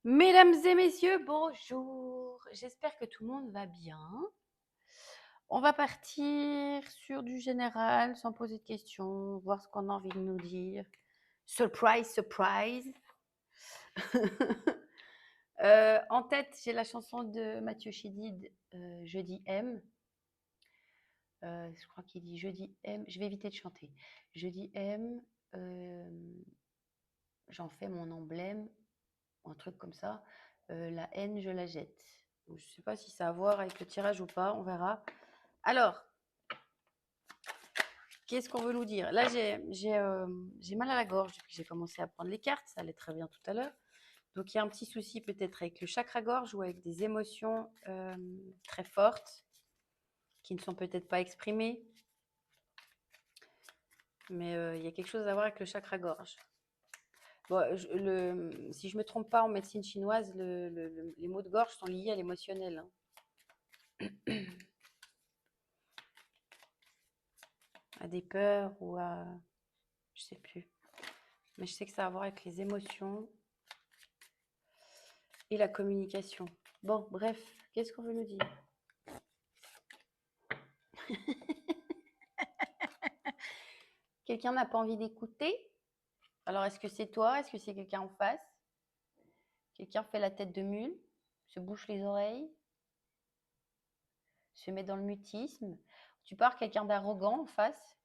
Mesdames et messieurs, bonjour. J'espère que tout le monde va bien. On va partir sur du général sans poser de questions, voir ce qu'on a envie de nous dire. Surprise, surprise. En tête, j'ai la chanson de Mathieu Chédid, Jeudi M. Je crois qu'il dit Jeudi M. Je vais éviter de chanter. Jeudi M. euh, J'en fais mon emblème, ou un truc comme ça. La haine, je la jette. Donc, je ne sais pas si ça a à voir avec le tirage ou pas, on verra. Alors, qu'est-ce qu'on veut nous dire? Là, j'ai mal à la gorge depuis que j'ai commencé à prendre les cartes, ça allait très bien tout à l'heure. Donc, il y a un petit souci peut-être avec le chakra-gorge ou avec des émotions très fortes qui ne sont peut-être pas exprimées. Mais il y a quelque chose à voir avec le chakra-gorge. Bon, si je ne me trompe pas, en médecine chinoise, les maux de gorge sont liés à l'émotionnel, hein. À des peurs ou à... Je sais plus. Mais je sais que ça a à voir avec les émotions et la communication. Bon, bref, qu'est-ce qu'on veut nous dire? Quelqu'un n'a pas envie d'écouter? Alors, est-ce que c'est toi? Est-ce que c'est quelqu'un en face? Quelqu'un fait la tête de mule, se bouche les oreilles, se met dans le mutisme. Tu pars quelqu'un d'arrogant en face?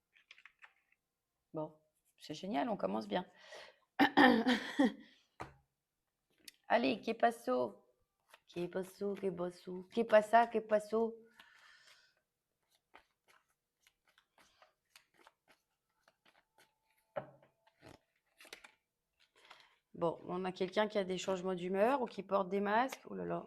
Bon, c'est génial, on commence bien. Allez, que paso? Que paso, que paso? Que pasa, que paso? Bon, on a quelqu'un qui a des changements d'humeur ou qui porte des masques. Oh là là.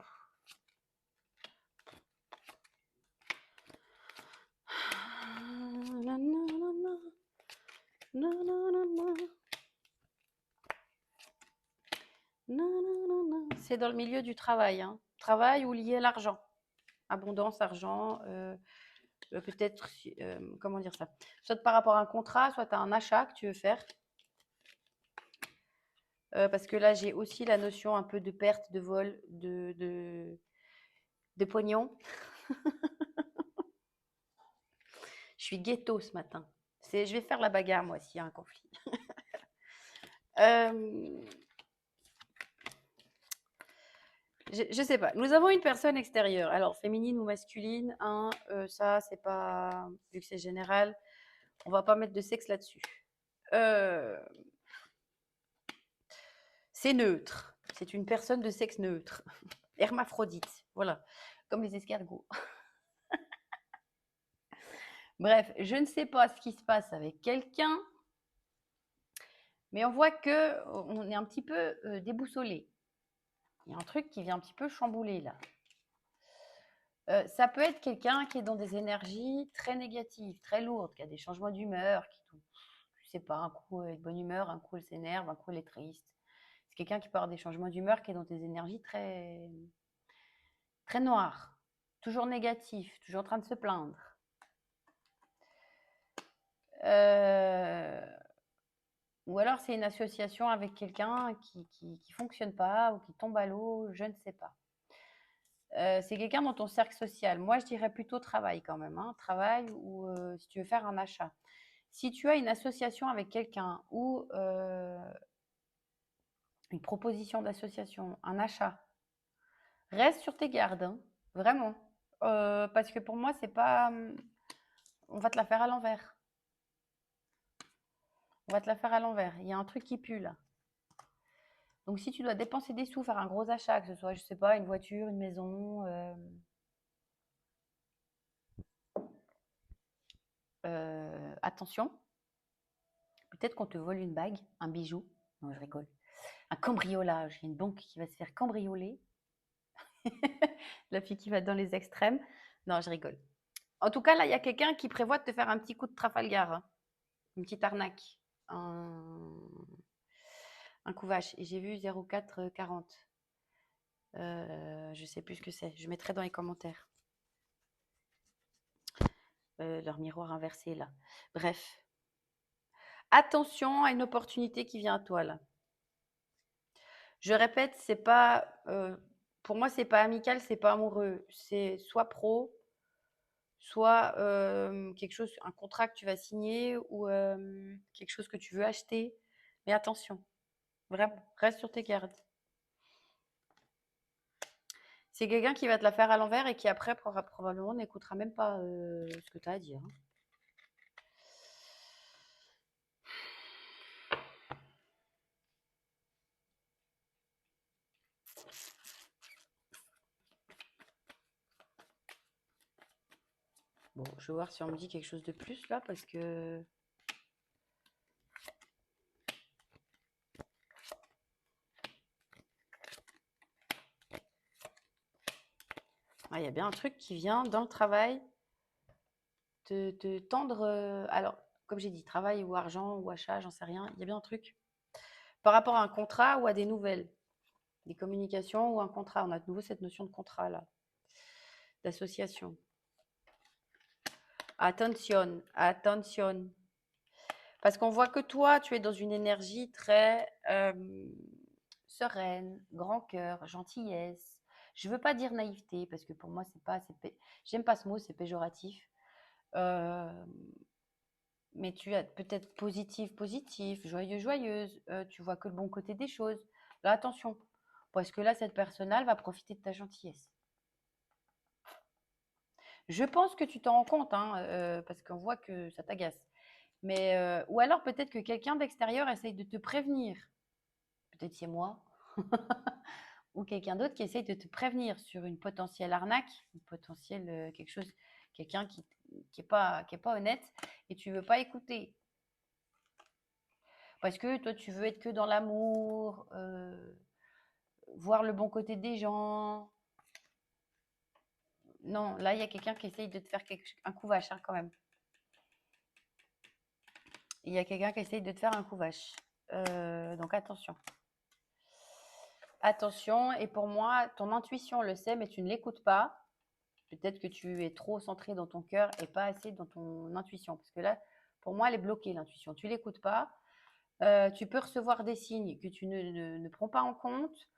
C'est dans le milieu du travail, hein. Travail ou lié à l'argent. Abondance, argent, peut-être, comment dire ça? Soit par rapport à un contrat, soit à un achat que tu veux faire. Parce que là, j'ai aussi la notion un peu de perte, de vol, de pognon. Je suis ghetto ce matin. Je vais faire la bagarre, moi, s'il y a un conflit. Je sais pas. Nous avons une personne extérieure. Alors, féminine ou masculine, hein, ça, c'est pas. Vu que c'est général, on va pas mettre de sexe là-dessus. C'est neutre. C'est une personne de sexe neutre. Hermaphrodite. Voilà. Comme les escargots. Bref, je ne sais pas ce qui se passe avec quelqu'un, mais on voit que on est un petit peu déboussolé. Il y a un truc qui vient un petit peu chambouler là. Ça peut être quelqu'un qui est dans des énergies très négatives, très lourdes, qui a des changements d'humeur, je sais pas, un coup elle est de bonne humeur, un coup elle s'énerve, un coup elle est triste. C'est quelqu'un qui peut avoir des changements d'humeur, qui est dans des énergies très, très noires, toujours négatif, toujours en train de se plaindre. Ou alors c'est une association avec quelqu'un qui fonctionne pas ou qui tombe à l'eau, je ne sais pas. C'est quelqu'un dans ton cercle social. Moi, je dirais plutôt travail quand même, hein. Travail ou si tu veux faire un achat. Si tu as une association avec quelqu'un ou une proposition d'association, un achat, reste sur tes gardes, hein, vraiment. Parce que pour moi, c'est pas. On va te la faire à l'envers. On va te la faire à l'envers. Il y a un truc qui pue là. Donc, si tu dois dépenser des sous, faire un gros achat, que ce soit, je sais pas, une voiture, une maison, attention, peut-être qu'on te vole une bague, un bijou. Non, je rigole. Un cambriolage. Il y a une banque qui va se faire cambrioler. La fille qui va dans les extrêmes. Non, je rigole. En tout cas, là, il y a quelqu'un qui prévoit de te faire un petit coup de Trafalgar, hein. Une petite arnaque. Un coup vache. Et j'ai vu 0440. Je sais plus ce que c'est. Je mettrai dans les commentaires. Leur miroir inversé, là. Bref. Attention à une opportunité qui vient à toi, là. Je répète, c'est pas, pour moi, c'est pas amical, c'est pas amoureux. C'est soit pro, soit quelque chose, un contrat que tu vas signer ou quelque chose que tu veux acheter. Mais attention, vraiment, reste sur tes gardes. C'est quelqu'un qui va te la faire à l'envers et qui après probablement n'écoutera même pas ce que tu as à dire, hein. Bon, je vais voir si on me dit quelque chose de plus là parce que il y a bien un truc qui vient dans le travail te tendre. Alors, comme j'ai dit, travail ou argent ou achat, j'en sais rien. Il y a bien un truc par rapport à un contrat ou à des nouvelles, des communications ou un contrat. On a de nouveau cette notion de contrat là, d'association. Attention, attention. Parce qu'on voit que toi, tu es dans une énergie très sereine, grand cœur, gentillesse. Je ne veux pas dire naïveté, parce que pour moi, c'est pas, j'aime pas ce mot, c'est péjoratif. Euh, mais tu es peut-être positif, joyeux, joyeuse. Tu vois que le bon côté des choses. Là, attention, parce que là, cette personne-là, elle va profiter de ta gentillesse. Je pense que tu t'en rends compte, hein, parce qu'on voit que ça t'agace. Mais ou alors peut-être que quelqu'un d'extérieur essaye de te prévenir. Peut-être c'est moi. Ou quelqu'un d'autre qui essaye de te prévenir sur une potentielle arnaque, une potentielle quelque chose, quelqu'un qui est pas honnête et tu veux pas écouter. Parce que toi, tu veux être que dans l'amour, voir le bon côté des gens. Non, là, il y a quelqu'un qui essaye de te faire un coup vache, hein, quand même. Il y a quelqu'un qui essaye de te faire un coup vache. Donc attention. Attention, et pour moi, ton intuition le sait, mais tu ne l'écoutes pas. Peut-être que tu es trop centré dans ton cœur et pas assez dans ton intuition. Parce que là, pour moi, elle est bloquée, l'intuition. Tu ne l'écoutes pas. Tu peux recevoir des signes que tu ne prends pas en compte.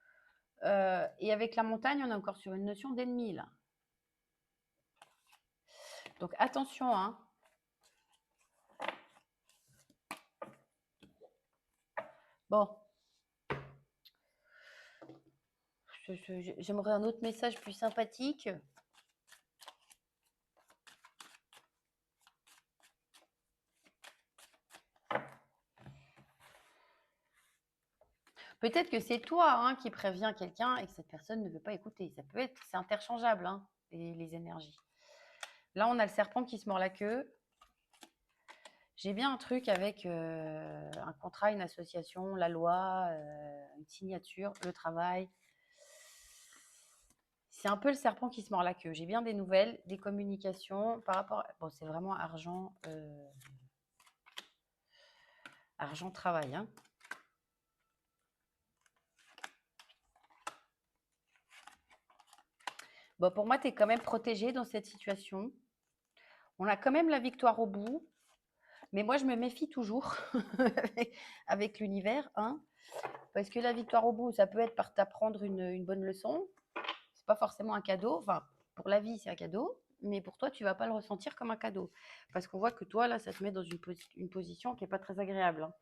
Et avec la montagne, on est encore sur une notion d'ennemi, là. Donc attention, hein. Bon, j'aimerais un autre message plus sympathique. Peut-être que c'est toi, hein, qui préviens quelqu'un et que cette personne ne veut pas écouter. Ça peut être, c'est interchangeable, hein, les énergies. Là, on a le serpent qui se mord la queue. J'ai bien un truc avec un contrat, une association, la loi, une signature, le travail. C'est un peu le serpent qui se mord la queue. J'ai bien des nouvelles, des communications par rapport. Bon, c'est vraiment argent travail, hein. Bon, pour moi, tu es quand même protégé dans cette situation. On a quand même la victoire au bout. Mais moi, je me méfie toujours avec l'univers, hein, parce que la victoire au bout, ça peut être par t'apprendre une bonne leçon. C'est pas forcément un cadeau. Enfin, pour la vie, c'est un cadeau, mais pour toi, tu vas pas le ressentir comme un cadeau, parce qu'on voit que toi, là, ça te met dans une position qui est pas très agréable, hein.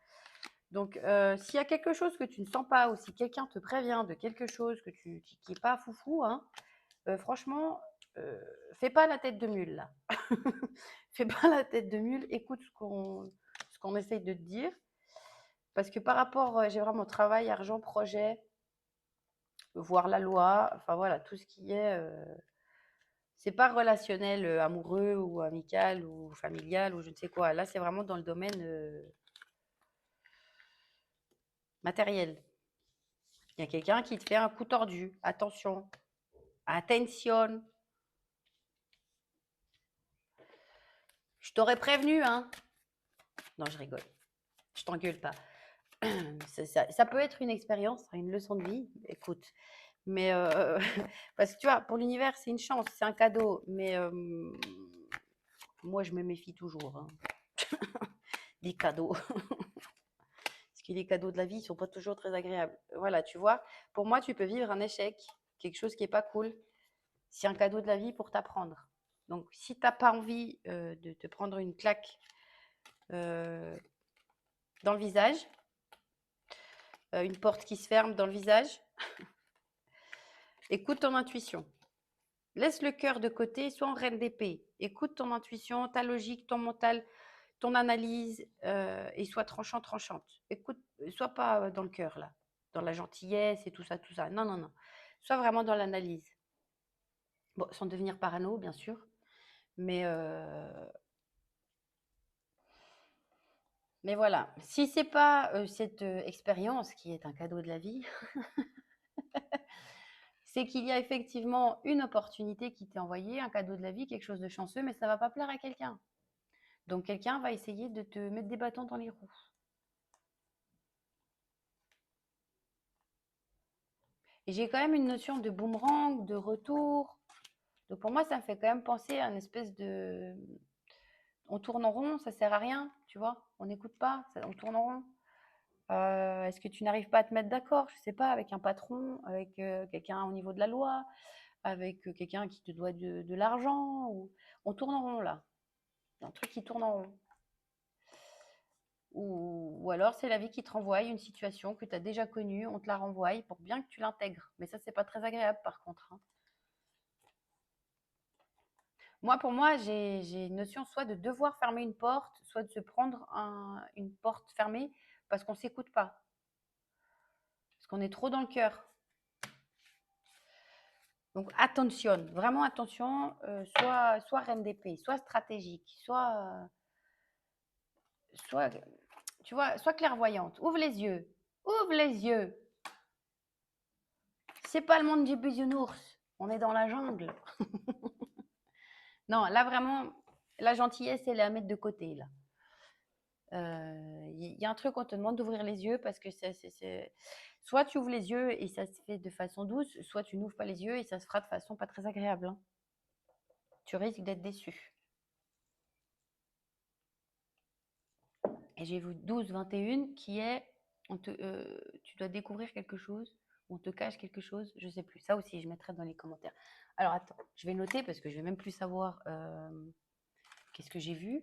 Donc, s'il y a quelque chose que tu ne sens pas, ou si quelqu'un te prévient de quelque chose qui est pas foufou, hein, franchement, fais pas la tête de mule là. Fais pas la tête de mule, écoute ce qu'on essaye de te dire. Parce que par rapport, j'ai vraiment travail, argent, projet, voir la loi, enfin voilà, tout ce qui est. C'est pas relationnel, amoureux ou amical ou familial ou je ne sais quoi. Là, c'est vraiment dans le domaine matériel. Il y a quelqu'un qui te fait un coup tordu. Attention. Attention. Je t'aurais prévenu, hein. Non, je rigole. Je t'engueule pas. Ça peut être une expérience, une leçon de vie. Écoute. Mais parce que tu vois, pour l'univers, c'est une chance, c'est un cadeau. Mais moi, je me méfie toujours, hein, des cadeaux. Parce Parce que les cadeaux de la vie ne sont pas toujours très agréables. Voilà, tu vois, pour moi, tu peux vivre un échec, quelque chose qui n'est pas cool. C'est un cadeau de la vie pour t'apprendre. Donc, si tu n'as pas envie de te prendre une claque dans le visage, une porte qui se ferme dans le visage, écoute ton intuition. Laisse le cœur de côté, sois en reine d'épée. Écoute ton intuition, ta logique, ton mental, ton analyse et sois tranchante. Écoute, sois pas dans le cœur là, dans la gentillesse et tout ça, tout ça. Non, non, non. Sois vraiment dans l'analyse. Bon, sans devenir parano, bien sûr, mais voilà. Si c'est pas cette expérience qui est un cadeau de la vie, c'est qu'il y a effectivement une opportunité qui t'est envoyée, un cadeau de la vie, quelque chose de chanceux, mais ça va pas plaire à quelqu'un. Donc quelqu'un va essayer de te mettre des bâtons dans les roues. Et j'ai quand même une notion de boomerang, de retour. Donc pour moi, ça me fait quand même penser à une espèce de... On tourne en rond, ça sert à rien, tu vois. On n'écoute pas, on tourne en rond. Est-ce que tu n'arrives pas à te mettre d'accord, je sais pas, avec un patron, avec quelqu'un au niveau de la loi, avec quelqu'un qui te doit de l'argent ou... On tourne en rond là. Il y a un truc qui tourne en rond. Ou alors c'est la vie qui te renvoie une situation que tu as déjà connue, on te la renvoie pour bien que tu l'intègres. Mais ça, c'est pas très agréable par contre, hein. Moi, pour moi, j'ai une notion soit de devoir fermer une porte, soit de se prendre une porte fermée parce qu'on ne s'écoute pas, parce qu'on est trop dans le cœur. Donc attention, vraiment attention, soit reine d'épée, soit stratégique, soit, tu vois, soit clairvoyante. Ouvre les yeux, ouvre les yeux. C'est pas le monde du bisounours, on est dans la jungle. Non, là vraiment, la gentillesse, elle est à mettre de côté là. Il y a un truc, on te demande d'ouvrir les yeux parce que soit tu ouvres les yeux et ça se fait de façon douce, soit tu n'ouvres pas les yeux et ça se fera de façon pas très agréable, hein. Tu risques d'être déçu. Et j'ai vu 12-21 qui est tu dois découvrir quelque chose, on te cache quelque chose, je sais plus. Ça aussi, je mettrai dans les commentaires. Alors attends, je vais noter parce que je vais même plus savoir qu'est-ce que j'ai vu.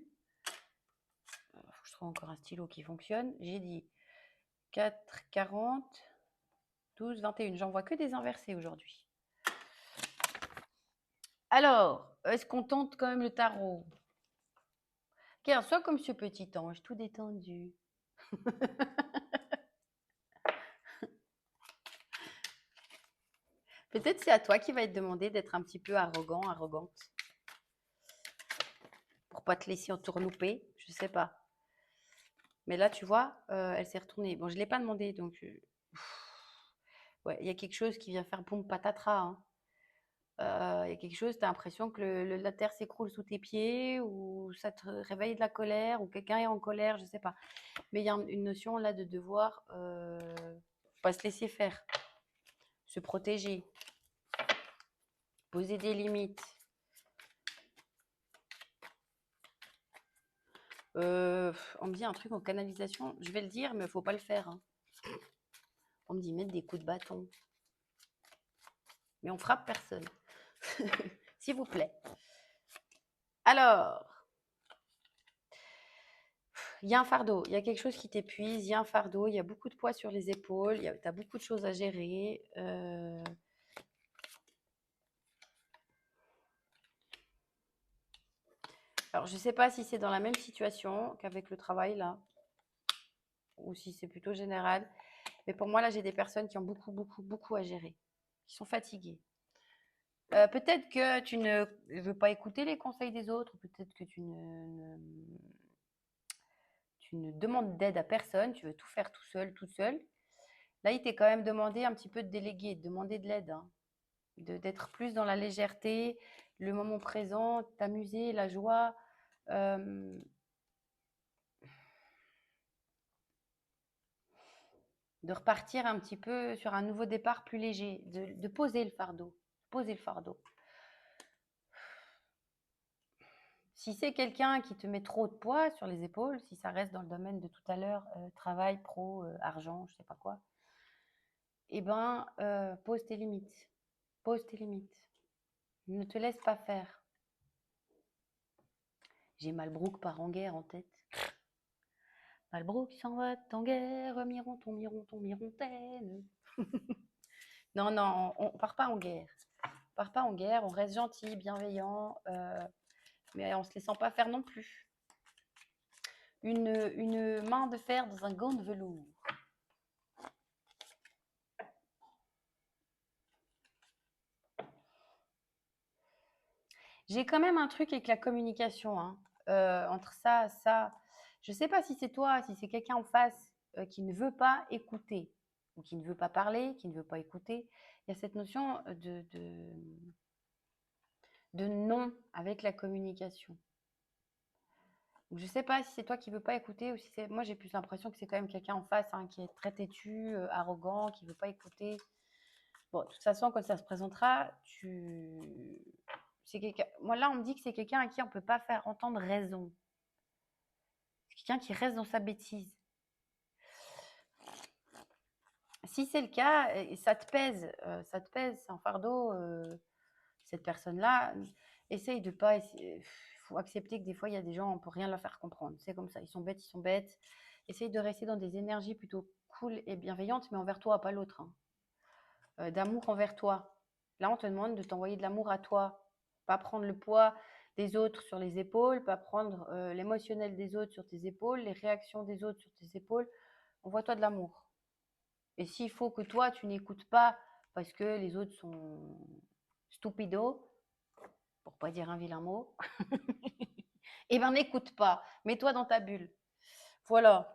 Faut que je trouve encore un stylo qui fonctionne. J'ai dit 4, 40, 12, 21. J'en vois que des inversés aujourd'hui. Alors, est-ce qu'on tente quand même le tarot? Car soit comme ce petit ange, tout détendu. Peut-être c'est à toi qui va être demandé d'être un petit peu arrogant, arrogante. Pour pas te laisser entourlouper, je sais pas. Mais là, tu vois, elle s'est retournée. Bon, je ne l'ai pas demandé, donc... ouais, il y a quelque chose qui vient faire boum patatras, hein. Il y a quelque chose, tu as l'impression que la terre s'écroule sous tes pieds ou ça te réveille de la colère ou quelqu'un est en colère, je sais pas. Mais il y a une notion là de devoir pas se laisser faire, se protéger, poser des limites. On me dit un truc en canalisation, je vais le dire, mais il faut pas le faire, hein. On me dit mettre des coups de bâton. Mais on frappe personne. S'il vous plaît. Alors, il y a un fardeau, il y a quelque chose qui t'épuise, il y a un fardeau, il y a beaucoup de poids sur les épaules, tu as beaucoup de choses à gérer. Alors, je ne sais pas si c'est dans la même situation qu'avec le travail, là, ou si c'est plutôt général. Mais pour moi, là, j'ai des personnes qui ont beaucoup, beaucoup, beaucoup à gérer, qui sont fatiguées. Peut-être que tu ne veux pas écouter les conseils des autres, peut-être que tu ne demandes d'aide à personne, tu veux tout faire tout seul, toute seule. Là, il t'est quand même demandé un petit peu de déléguer, de demander de l'aide, hein, d'être plus dans la légèreté, le moment présent, t'amuser, la joie. De repartir un petit peu sur un nouveau départ plus léger, de poser le fardeau, poser le fardeau. Si c'est quelqu'un qui te met trop de poids sur les épaules, si ça reste dans le domaine de tout à l'heure, travail, pro, argent, je sais pas quoi, eh ben, pose tes limites. Pose tes limites. Ne te laisse pas faire. J'ai Malbrook part en guerre en tête. Malbrook s'en va en guerre, mironton, mironton, mirontaine. Non, non, on part pas en guerre. On part pas en guerre, on reste gentil, bienveillant, mais en se laissant pas faire non plus. Une main de fer dans un gant de velours. J'ai quand même un truc avec la communication, hein. Entre ça, je sais pas si c'est toi, si c'est quelqu'un en face qui ne veut pas écouter, ou qui ne veut pas parler, qui ne veut pas écouter. Il y a cette notion de non avec la communication. Donc, je sais pas si c'est toi qui veux pas écouter ou si c'est. Moi, j'ai plus l'impression que c'est quand même quelqu'un en face hein, qui est très têtu, arrogant, qui veut pas écouter. Bon, de toute façon, quand ça se présentera, c'est quelqu'un. Moi, là, on me dit que c'est quelqu'un à qui on peut pas faire entendre raison. C'est quelqu'un qui reste dans sa bêtise. Si c'est le cas, et ça te pèse, c'est un fardeau. Cette personne-là, essaye de pas. Il faut accepter que des fois, il y a des gens, on peut rien leur faire comprendre. C'est comme ça, ils sont bêtes, ils sont bêtes. Essaye de rester dans des énergies plutôt cool et bienveillantes, mais envers toi, pas l'autre. Hein. D'amour envers toi. Là, on te demande de t'envoyer de l'amour à toi. Pas prendre le poids des autres sur les épaules, pas prendre l'émotionnel des autres sur tes épaules, les réactions des autres sur tes épaules. Envoie-toi de l'amour. Et s'il faut que toi, tu n'écoutes pas parce que les autres sont stupidos, pour pas dire un vilain mot, eh ben n'écoute pas. Mets-toi dans ta bulle. Voilà.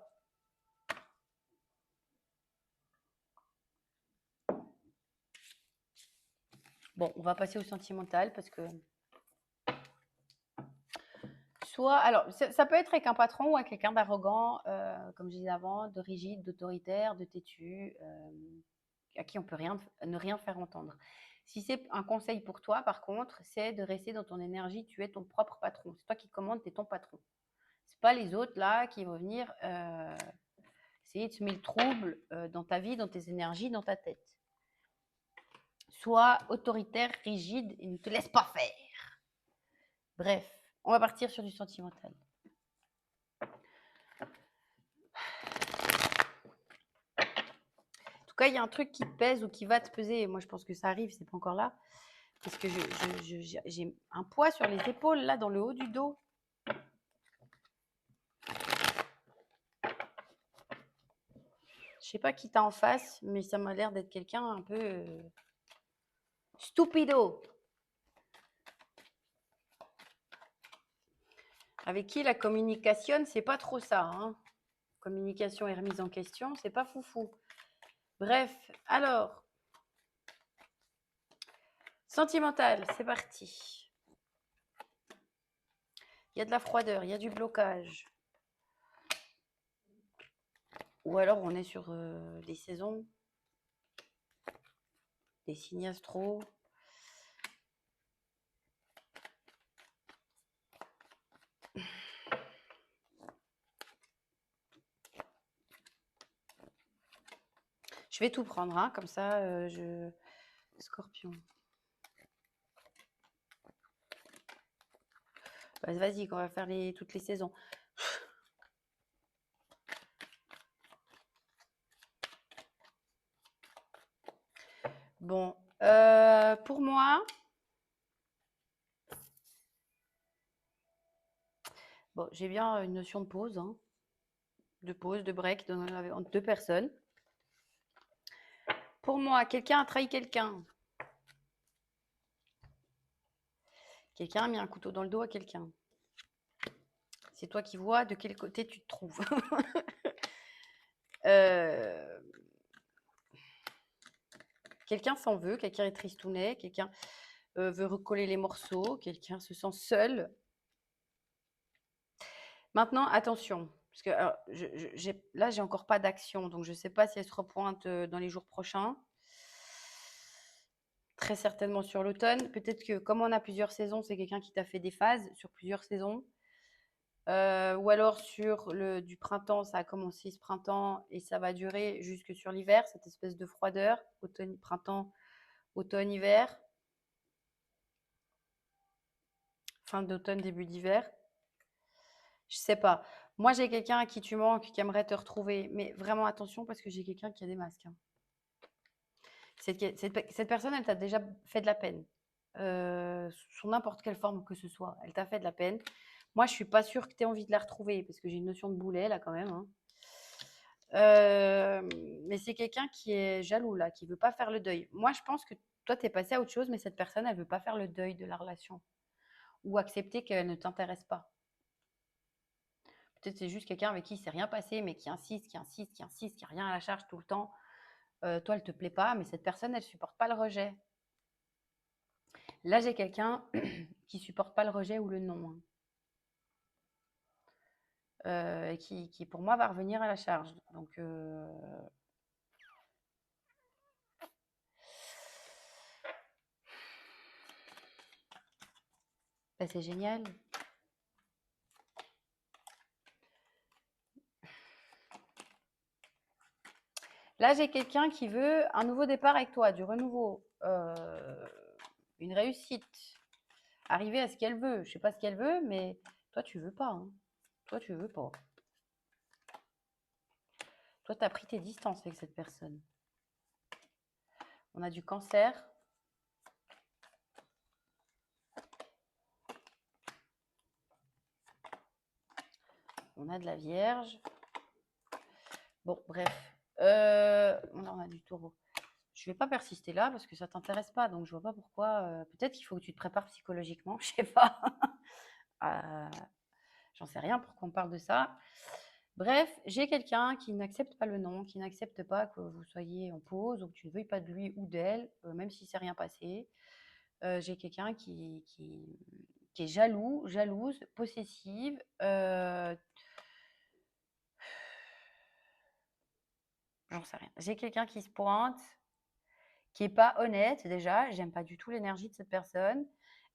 Bon, on va passer au sentimental parce que soit, alors ça peut être avec un patron ou avec quelqu'un d'arrogant, comme je disais avant, de rigide, d'autoritaire, de têtu, à qui on peut ne rien faire entendre. Si c'est un conseil pour toi, par contre, c'est de rester dans ton énergie. Tu es ton propre patron. C'est toi qui commandes, tu es ton patron. C'est pas les autres là qui vont venir essayer de se mettre le trouble dans ta vie, dans tes énergies, dans ta tête. Sois autoritaire, rigide et ne te laisse pas faire. Bref, on va partir sur du sentimental. En tout cas, il y a un truc qui te pèse ou qui va te peser. Et moi, je pense que ça arrive, c'est pas encore là. Parce que j'ai un poids sur les épaules, là, dans le haut du dos. Je sais pas qui t'as en face, mais ça m'a l'air d'être quelqu'un un peu stupido. Avec qui la communication, c'est pas trop ça. Hein. Communication et remise en question, c'est pas foufou. Bref, alors, sentimental, c'est parti. Il y a de la froideur, il y a du blocage. Ou alors on est sur des saisons, des signes astro. Je vais tout prendre, hein, comme ça, Scorpion. Bah, vas-y, on va faire toutes les saisons. Bon, pour moi, bon, j'ai bien une notion de pause, hein, de break entre deux personnes. Pour moi, quelqu'un a trahi quelqu'un. Quelqu'un a mis un couteau dans le dos à quelqu'un. C'est toi qui vois de quel côté tu te trouves. Quelqu'un s'en veut, quelqu'un est tristounet, quelqu'un veut recoller les morceaux, quelqu'un se sent seul. Maintenant, attention, parce que alors, là, j'ai encore pas d'action, donc je ne sais pas si elle se repointe dans les jours prochains. très certainement sur l'automne. Peut-être que comme on a plusieurs saisons, c'est quelqu'un qui t'a fait des phases sur plusieurs saisons. Ou alors du printemps, ça a commencé ce printemps et ça va durer jusque sur l'hiver, cette espèce de froideur, printemps, automne, hiver, fin d'automne, début d'hiver. Je sais pas. Moi, j'ai quelqu'un à qui tu manques, qui aimerait te retrouver, mais vraiment attention parce que j'ai quelqu'un qui a des masques, hein. Cette personne, elle t'a déjà fait de la peine, sous n'importe quelle forme que ce soit. Elle t'a fait de la peine. Moi, je suis pas sûre que tu aies envie de la retrouver parce que j'ai une notion de boulet là quand même, hein. Mais c'est quelqu'un qui est jaloux là, qui veut pas faire le deuil. Moi, je pense que toi, tu es passé à autre chose, mais cette personne, elle veut pas faire le deuil de la relation ou accepter qu'elle ne t'intéresse pas. Peut-être c'est juste quelqu'un avec qui il s'est rien passé, mais qui insiste, qui insiste, qui insiste, qui a rien à la charge tout le temps. Toi, elle te plaît pas, mais cette personne, elle supporte pas le rejet. Là, j'ai quelqu'un qui supporte pas le rejet ou le non, hein. Et qui, pour moi, va revenir à la charge. Donc, bah, c'est génial. Là, j'ai quelqu'un qui veut un nouveau départ avec toi, du renouveau, une réussite, arriver à ce qu'elle veut. Je sais pas ce qu'elle veut, mais toi, tu veux pas, hein. Toi, tu veux pas. Toi, tu as pris tes distances avec cette personne. On a du cancer. On a de la vierge. Bon, bref. On a du taureau. Je vais pas persister là parce que ça t'intéresse pas, donc je vois pas pourquoi. Peut-être qu'il faut que tu te prépares psychologiquement, je sais pas. J'en sais rien pour qu'on parle de ça. Bref, j'ai quelqu'un qui n'accepte pas le non, qui n'accepte pas que vous soyez en pause ou que tu ne veuilles pas de lui ou d'elle, même si c'est rien passé. J'ai quelqu'un qui est jaloux, jalouse, possessive. J'en sais rien. J'ai quelqu'un qui se pointe, qui est pas honnête déjà. J'aime pas du tout l'énergie de cette personne.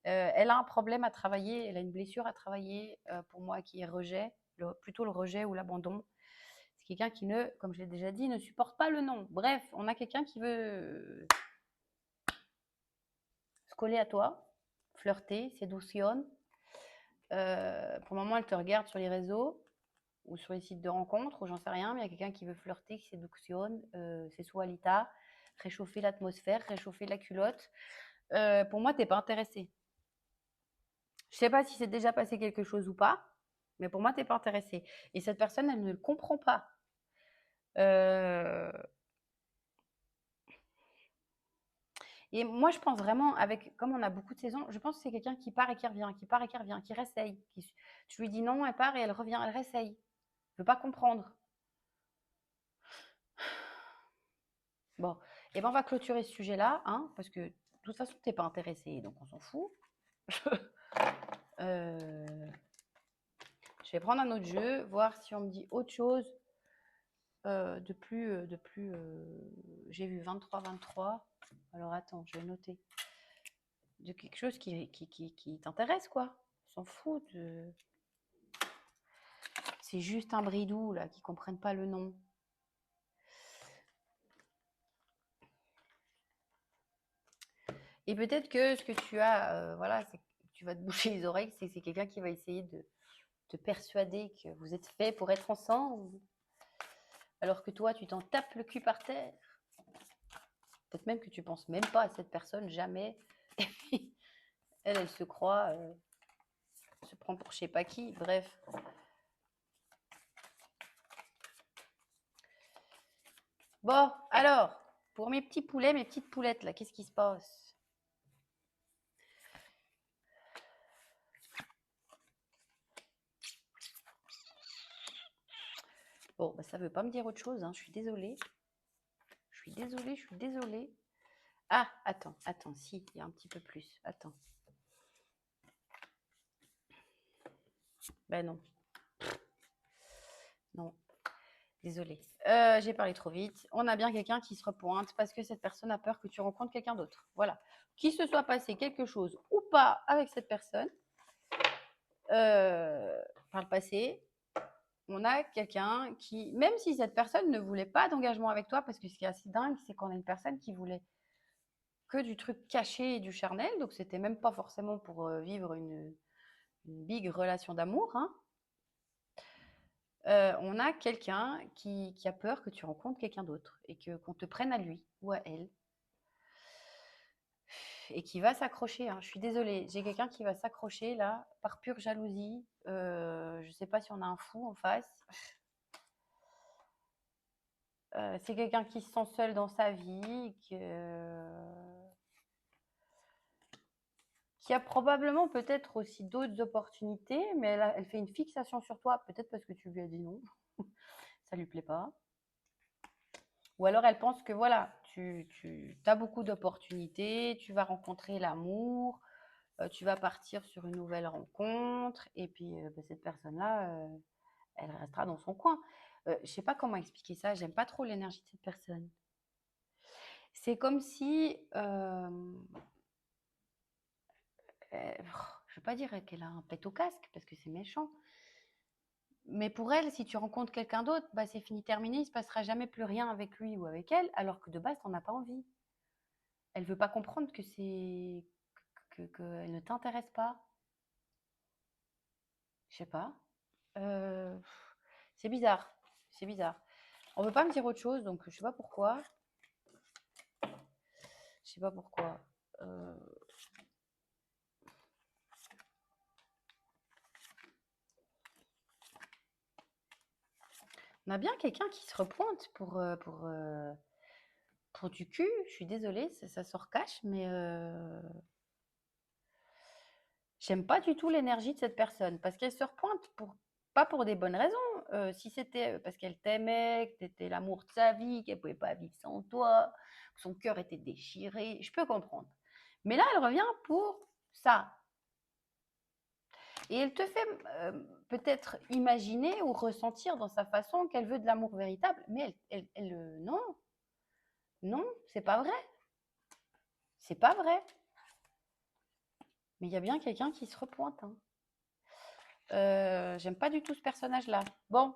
Elle a un problème à travailler, elle a une blessure à travailler pour moi qui est rejet, plutôt le rejet ou l'abandon. C'est quelqu'un qui ne, comme je l'ai déjà dit, ne supporte pas le non. Bref, on a quelqu'un qui veut se coller à toi, flirter, séduction. Pour le moment, elle te regarde sur les réseaux ou sur les sites de rencontres, ou j'en sais rien, mais il y a quelqu'un qui veut flirter, qui séductionne, sessualita, réchauffer l'atmosphère, réchauffer la culotte. Pour moi, t'es pas intéressé. Je sais pas si c'est déjà passé quelque chose ou pas, mais pour moi, t'es pas intéressé. Et cette personne, elle ne le comprend pas. Euh, Et moi, je pense vraiment, comme on a beaucoup de saisons, je pense que c'est quelqu'un qui part et qui revient, qui part et qui revient, qui réessaye. Tu lui dis non, elle part et elle revient, elle réessaye. Ne veut pas comprendre. Bon, et ben on va clôturer ce sujet-là, hein, parce que de toute façon, tu n'es pas intéressé, donc on s'en fout. Euh, je vais prendre un autre jeu, voir si on me dit autre chose j'ai vu 23-23. Alors attends, je vais noter. De quelque chose qui t'intéresse, quoi. On s'en fout de... C'est juste un bridou, là, qui comprennent pas le nom. Et peut-être que ce que tu as, voilà, c'est que tu vas te boucher les oreilles, c'est quelqu'un qui va essayer de te persuader que vous êtes fait pour être ensemble, alors que toi, tu t'en tapes le cul par terre. Peut-être même que tu penses même pas à cette personne, jamais. Et puis, elle se croit, se prend pour je sais pas qui, bref. Bon, alors, pour mes petits poulets, mes petites poulettes, là, qu'est-ce qui se passe? Bon, bah, ça veut pas me dire autre chose, hein, je suis désolée. Je suis désolée, je suis désolée. Ah, attends, si, il y a un petit peu plus. Attends. Ben non. Non. Désolée. J'ai parlé trop vite. On a bien quelqu'un qui se repointe parce que cette personne a peur que tu rencontres quelqu'un d'autre. Voilà. Qu'il se soit passé quelque chose ou pas avec cette personne, par le passé, on a quelqu'un qui, même si cette personne ne voulait pas d'engagement avec toi, parce que ce qui est assez dingue, c'est qu'on a une personne qui voulait que du truc caché et du charnel, donc c'était même pas forcément pour vivre une big relation d'amour, hein. On a quelqu'un qui a peur que tu rencontres quelqu'un d'autre et qu'on te prenne à lui ou à elle et qui va s'accrocher, hein. Je suis désolée, j'ai quelqu'un qui va s'accrocher là par pure jalousie. Je sais pas si on a un fou en face. C'est quelqu'un qui se sent seul dans sa vie, qui a probablement peut-être aussi d'autres opportunités, mais elle fait une fixation sur toi, peut-être parce que tu lui as dit non, ça lui plaît pas. Ou alors elle pense que voilà, tu as beaucoup d'opportunités, tu vas rencontrer l'amour, tu vas partir sur une nouvelle rencontre, et puis bah, cette personne-là, elle restera dans son coin. Je sais pas comment expliquer ça, j'aime pas trop l'énergie de cette personne. C'est comme si, je vais pas dire qu'elle a un pet au casque, parce que c'est méchant, mais pour elle, si tu rencontres quelqu'un d'autre, bah, c'est fini, terminé, il se passera jamais plus rien avec lui ou avec elle, alors que de base, t'en as pas envie. Elle veut pas comprendre que qu'elle ne t'intéresse pas. Je sais pas. Euh, c'est bizarre. C'est bizarre. On veut pas me dire autre chose, donc je sais pas pourquoi. Je sais pas pourquoi. Euh, on a bien quelqu'un qui se repointe pour du cul. Je suis désolée, ça sort cash, mais j'aime pas du tout l'énergie de cette personne parce qu'elle se repointe pas pour des bonnes raisons. Si c'était parce qu'elle t'aimait, que t'étais l'amour de sa vie, qu'elle pouvait pas vivre sans toi, que son cœur était déchiré, je peux comprendre. Mais là, elle revient pour ça. Et elle te fait peut-être imaginer ou ressentir dans sa façon qu'elle veut de l'amour véritable. Mais non, non, c'est pas vrai. C'est pas vrai. Mais il y a bien quelqu'un qui se repointe, hein. J'aime pas du tout ce personnage-là. Bon,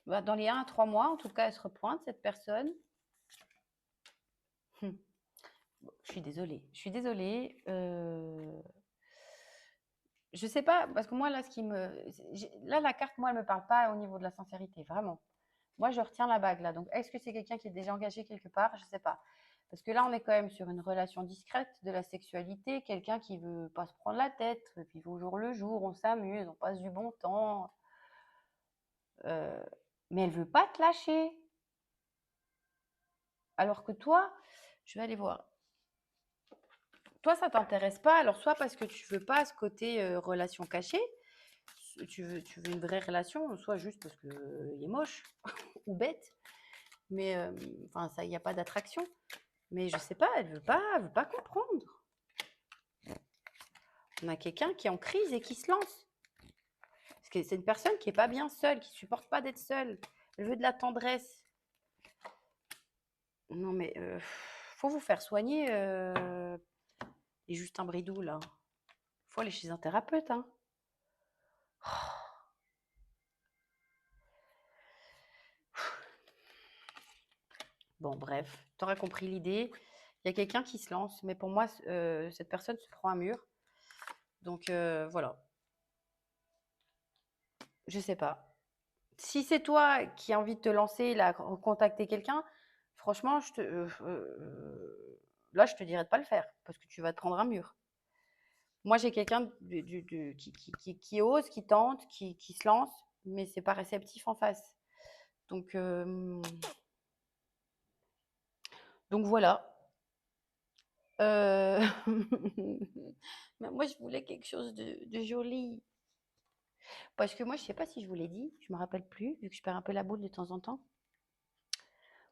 bah, dans les 1 à 3 mois, en tout cas, elle se repointe, cette personne. Hum, Je suis désolée. Je suis désolée. Je sais pas, parce que moi, là, là, la carte, moi, elle me parle pas au niveau de la sincérité, vraiment. Moi, je retiens la bague, là. Donc, est-ce que c'est quelqu'un qui est déjà engagé quelque part? Je sais pas. Parce que là, on est quand même sur une relation discrète de la sexualité, quelqu'un qui veut pas se prendre la tête, vivre au jour le jour, on s'amuse, on passe du bon temps. Euh, mais elle veut pas te lâcher. Alors que toi, je vais aller voir. Toi, ça t'intéresse pas, alors soit parce que tu veux pas ce côté relation cachée, tu veux une vraie relation, soit juste parce que il est moche ou bête, mais enfin ça, il n'y a pas d'attraction. Mais je sais pas, elle veut pas comprendre. On a quelqu'un qui est en crise et qui se lance. Parce que c'est une personne qui est pas bien seule, qui supporte pas d'être seule. Elle veut de la tendresse. Non mais faut vous faire soigner, les Justin Bridou là. Faut aller chez un thérapeute, hein. Bon, bref, tu auras compris l'idée. Il y a quelqu'un qui se lance, mais pour moi, cette personne se prend un mur. Donc voilà, je sais pas. Si c'est toi qui as envie de te lancer, là, contacter quelqu'un, franchement, là, je te dirais de pas le faire parce que tu vas te prendre un mur. Moi, j'ai quelqu'un qui ose, qui tente, qui se lance, mais c'est pas réceptif en face. Donc, donc voilà. Euh, Mais moi, je voulais quelque chose de joli. Parce que moi, je sais pas si je vous l'ai dit, je me rappelle plus, vu que je perds un peu la boule de temps en temps.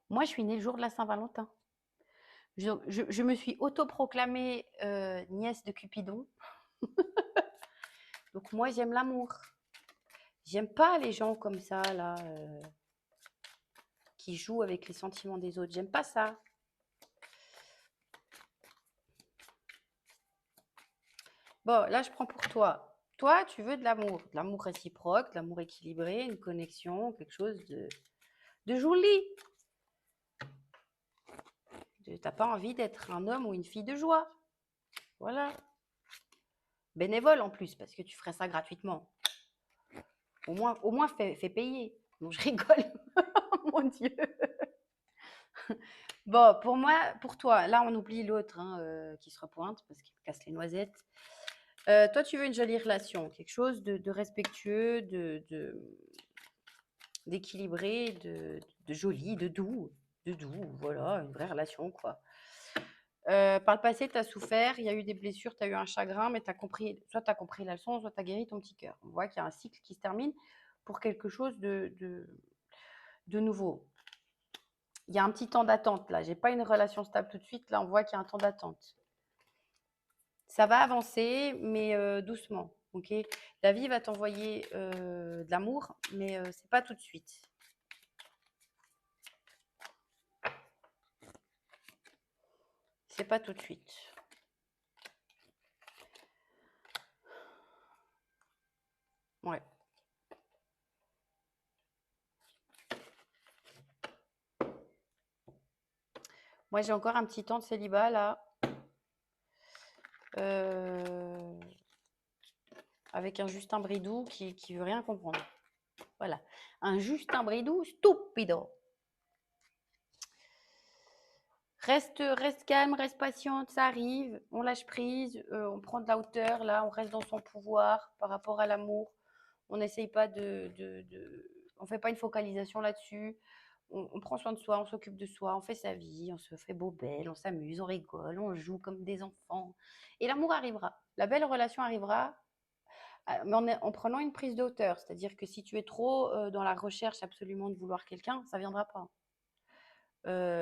Moi, je suis née le jour de la Saint-Valentin. Je me suis autoproclamée nièce de Cupidon. Donc moi, j'aime l'amour. J'aime pas les gens comme ça, là, qui jouent avec les sentiments des autres. J'aime pas ça. Bon, là, je prends pour toi. Toi, tu veux de l'amour réciproque, de l'amour équilibré, une connexion, quelque chose de joli. T'as pas envie d'être un homme ou une fille de joie. Voilà. Bénévole en plus, parce que tu ferais ça gratuitement. Au moins fais payer. Non, je rigole. Mon Dieu. Bon, pour moi, pour toi, là, on oublie l'autre hein, qui se repointe parce qu'il me casse les noisettes. Toi, tu veux une jolie relation, quelque chose de respectueux, d'équilibré, de joli, de doux, voilà, une vraie relation, quoi. Par le passé, tu as souffert, il y a eu des blessures, tu as eu un chagrin, mais soit tu as compris la leçon, soit tu as guéri ton petit cœur. On voit qu'il y a un cycle qui se termine pour quelque chose de nouveau. Il y a un petit temps d'attente là. J'ai pas une relation stable tout de suite. Là, on voit qu'il y a un temps d'attente. Ça va avancer, mais doucement. Ok. La vie va t'envoyer de l'amour, mais c'est pas tout de suite. C'est pas tout de suite. Ouais. Moi, j'ai encore un petit temps de célibat là. Avec un Justin Bridou qui veut rien comprendre. Voilà. Un Justin Bridou stupido. Reste calme, reste patiente, ça arrive, on lâche prise, on prend de la hauteur, là, on reste dans son pouvoir par rapport à l'amour. On n'essaye pas on fait pas une focalisation là-dessus. On prend soin de soi, on s'occupe de soi, on fait sa vie, on se fait beau belle, on s'amuse, on rigole, on joue comme des enfants. Et l'amour arrivera. La belle relation arrivera, mais en prenant une prise de hauteur. C'est-à-dire que si tu es trop dans la recherche absolument de vouloir quelqu'un, ça viendra pas.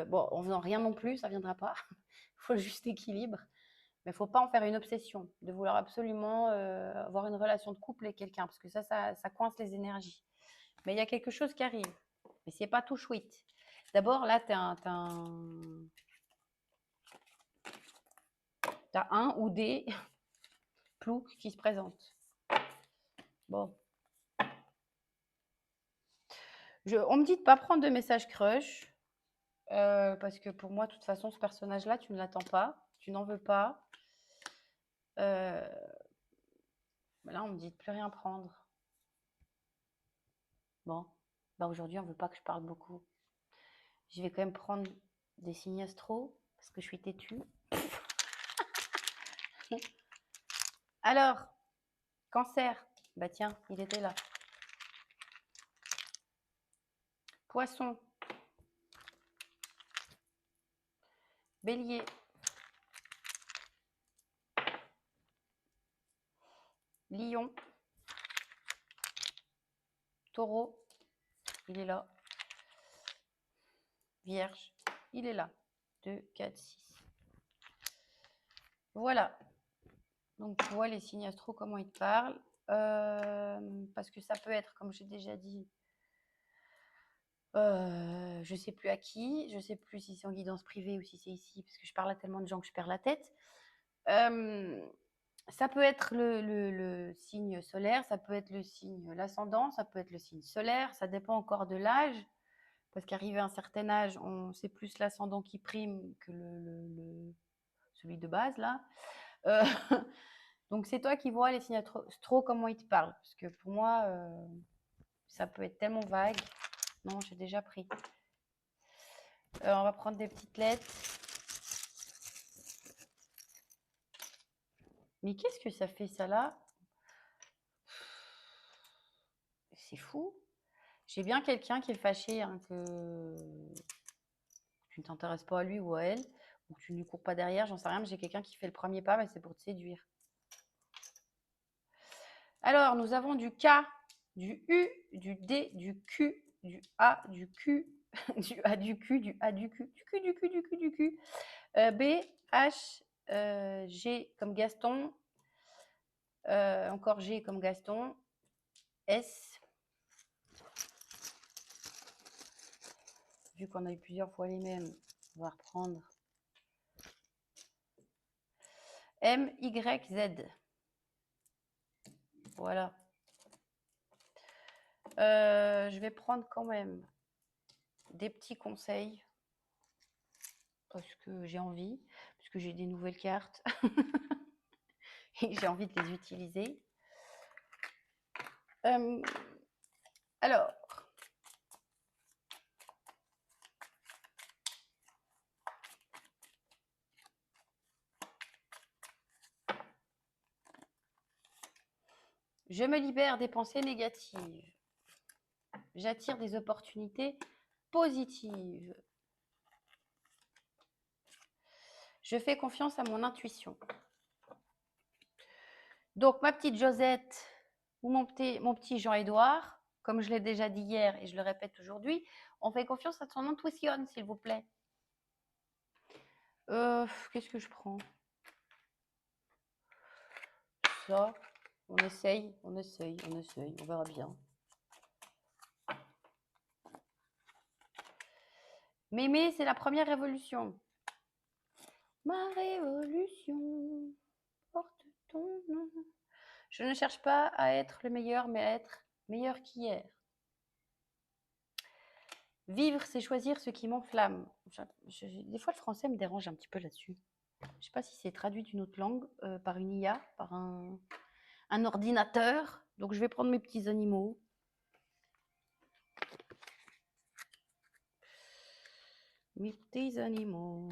Bon, en faisant rien non plus, ça viendra pas. Il faut le juste équilibre. Mais il ne faut pas en faire une obsession, de vouloir absolument avoir une relation de couple avec quelqu'un, parce que ça coince les énergies. Mais il y a quelque chose qui arrive. Mais c'est pas tout chouette. D'abord, là, tu as un ou des ploucs qui se présentent. Bon. On me dit de ne pas prendre de message crush, parce que pour moi, de toute façon, ce personnage-là, tu ne l'attends pas, tu n'en veux pas. Là, on me dit de plus rien prendre. Bon, bah aujourd'hui, on ne veut pas que je parle beaucoup. Je vais quand même prendre des signes astro parce que je suis têtue. Alors, cancer. Bah tiens, il était là. Poisson. Bélier. Lion. Taureau. Il est là. Vierge. Il est là. 2, 4, 6. Voilà. Donc, tu vois les signes astro, comment ils te parlent. Parce que ça peut être, comme j'ai déjà dit, je ne sais plus à qui, je ne sais plus si c'est en guidance privée ou si c'est ici, parce que je parle à tellement de gens que je perds la tête. Ça peut être le signe solaire, ça peut être le signe l'ascendant, ça peut être le signe solaire, ça dépend encore de l'âge, parce qu'arrivé à un certain âge, c'est plus l'ascendant qui prime que celui de base là. Donc c'est toi qui vois les signes astro comment ils te parlent, parce que pour moi ça peut être tellement vague. Non, j'ai déjà pris. On va prendre des petites lettres. Mais qu'est-ce que ça fait ça là? C'est fou. J'ai bien quelqu'un qui est fâché hein, que tu ne t'intéresses pas à lui ou à elle, ou que tu ne lui cours pas derrière, j'en sais rien, mais j'ai quelqu'un qui fait le premier pas, mais c'est pour te séduire. Alors, nous avons du K, du U, du D, du Q, du A, du Q, du A, du Q, du A, du Q, du Q, du Q, du Q, du Q. B, H, G comme Gaston, encore G comme Gaston, S, vu qu'on a eu plusieurs fois les mêmes, on va reprendre M, Y, Z. Voilà. Je vais prendre quand même des petits conseils parce que j'ai envie, parce que j'ai des nouvelles cartes et j'ai envie de les utiliser. Alors, je me libère des pensées négatives. J'attire des opportunités positives. Je fais confiance à mon intuition. Donc, ma petite Josette ou mon petit Jean-Édouard, comme je l'ai déjà dit hier et je le répète aujourd'hui, on fait confiance à son intuition, s'il vous plaît. Qu'est-ce que je prends? Ça, on essaye, on verra bien. Mémé, c'est la première révolution. Ma révolution porte ton nom. Je ne cherche pas à être le meilleur, mais à être meilleur qu'hier. Vivre, c'est choisir ce qui m'enflamme. Des fois, le français me dérange un petit peu là-dessus. Je ne sais pas si c'est traduit d'une autre langue, par une IA, par un ordinateur. Donc, je vais prendre mes petits animaux. Mes petits animaux.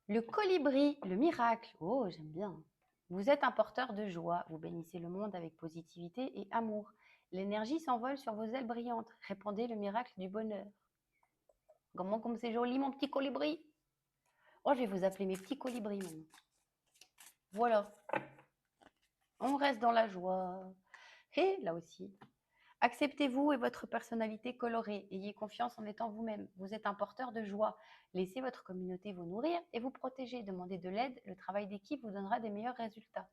Le colibri, le miracle. Oh, j'aime bien. Vous êtes un porteur de joie. Vous bénissez le monde avec positivité et amour. L'énergie s'envole sur vos ailes brillantes. Répandez le miracle du bonheur. Comment comme c'est joli, mon petit colibri. Oh, je vais vous appeler mes petits colibris maintenant. Voilà. On reste dans la joie. Et là aussi. Acceptez-vous et votre personnalité colorée. Ayez confiance en étant vous-même. Vous êtes un porteur de joie. Laissez votre communauté vous nourrir et vous protéger. Demandez de l'aide. Le travail d'équipe vous donnera des meilleurs résultats.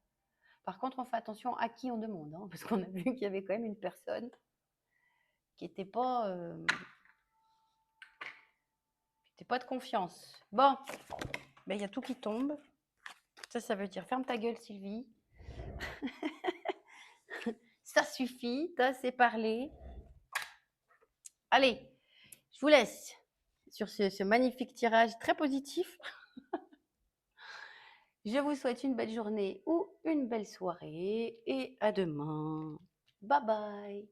Par contre, on fait attention à qui on demande, hein, parce qu'on a vu qu'il y avait quand même une personne qui n'était pas de confiance. Bon, ben, y a tout qui tombe. Ça veut dire ferme ta gueule, Sylvie. Ça suffit, t'as assez parlé. Allez, je vous laisse sur ce magnifique tirage très positif. Je vous souhaite une belle journée ou une belle soirée et à demain. Bye bye.